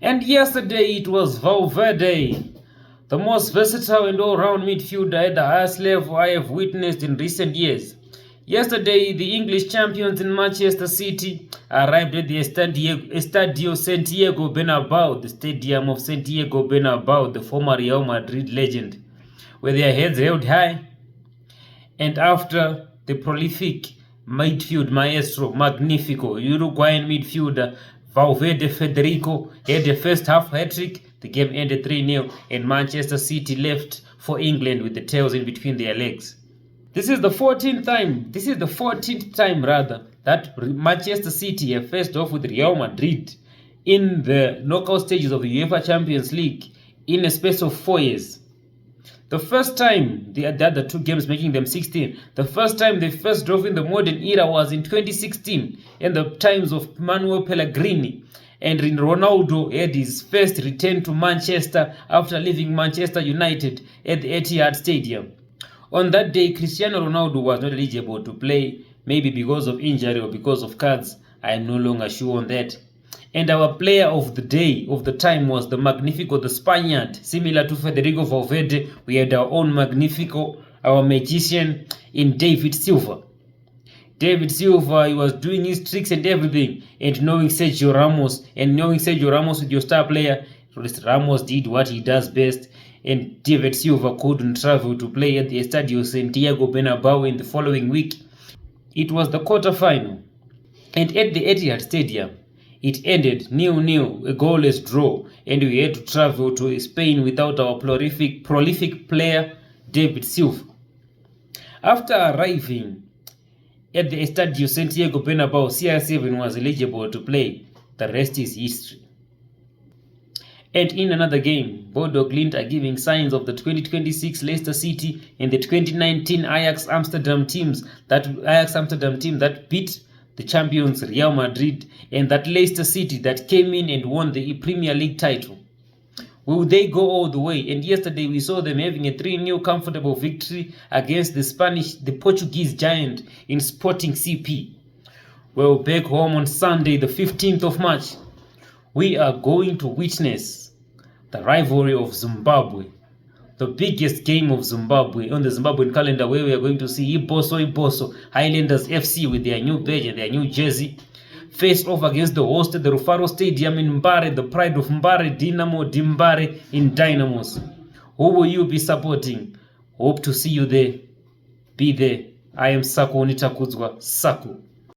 And yesterday it was Valverde, the most versatile and all-round midfielder at the highest level I have witnessed in recent years. Yesterday, the English champions in Manchester City arrived at the Estadio Santiago Bernabeu, the stadium of Santiago Bernabeu, the former Real Madrid legend, with their heads held high. And after the prolific midfield maestro, magnifico, Uruguayan midfielder Valverde Federico had the first half hat-trick, the game ended 3-0 and Manchester City left for England with the tails in between their legs. This is the 14th time that Manchester City have faced off with Real Madrid in the knockout stages of the UEFA Champions League in a space of 4 years. The first time, the other two games making them 16, the first time they first drove in the modern era was in 2016 in the times of Manuel Pellegrini, and Ronaldo had his first return to Manchester after leaving Manchester United at the Etihad Stadium. On that day, Cristiano Ronaldo was not eligible to play, maybe because of injury or because of cards. I am no longer sure on that. And our player of the day, of the time, was the Magnifico, the Spaniard. Similar to Federico Valverde, we had our own Magnifico, our magician, in David Silva. David Silva, he was doing his tricks and everything, and knowing Sergio Ramos with your star player, Ramos did what he does best, and David Silva couldn't travel to play at the Estadio Santiago Bernabeu in the following week. It was the quarterfinal, and at the Etihad Stadium, it ended 0-0, a goalless draw, and we had to travel to Spain without our prolific player, David Silva. After arriving at the Estadio Santiago Bernabeu, CR7 was eligible to play. The rest is history. And in another game, Bodo Glimt are giving signs of the 2026 Leicester City and the 2019 Ajax Amsterdam team that beat the champions Real Madrid, and that Leicester City that came in and won the Premier League title. Will they go all the way? And yesterday we saw them having a 3-0 comfortable victory against the Portuguese giant in Sporting CP. Well, back home on Sunday, the 15th of March, we are going to witness the rivalry of Zimbabwe, the biggest game of Zimbabwe on the Zimbabwean calendar, where we are going to see Iboso Highlanders FC with their new badge and their new jersey face off against the host at the Rufaro Stadium in Mbare, the pride of Mbare, Dynamo Dimbare in Dynamos. Who will you be supporting? Hope to see you there. Be there. I am Sako Onitakudzwa Sako.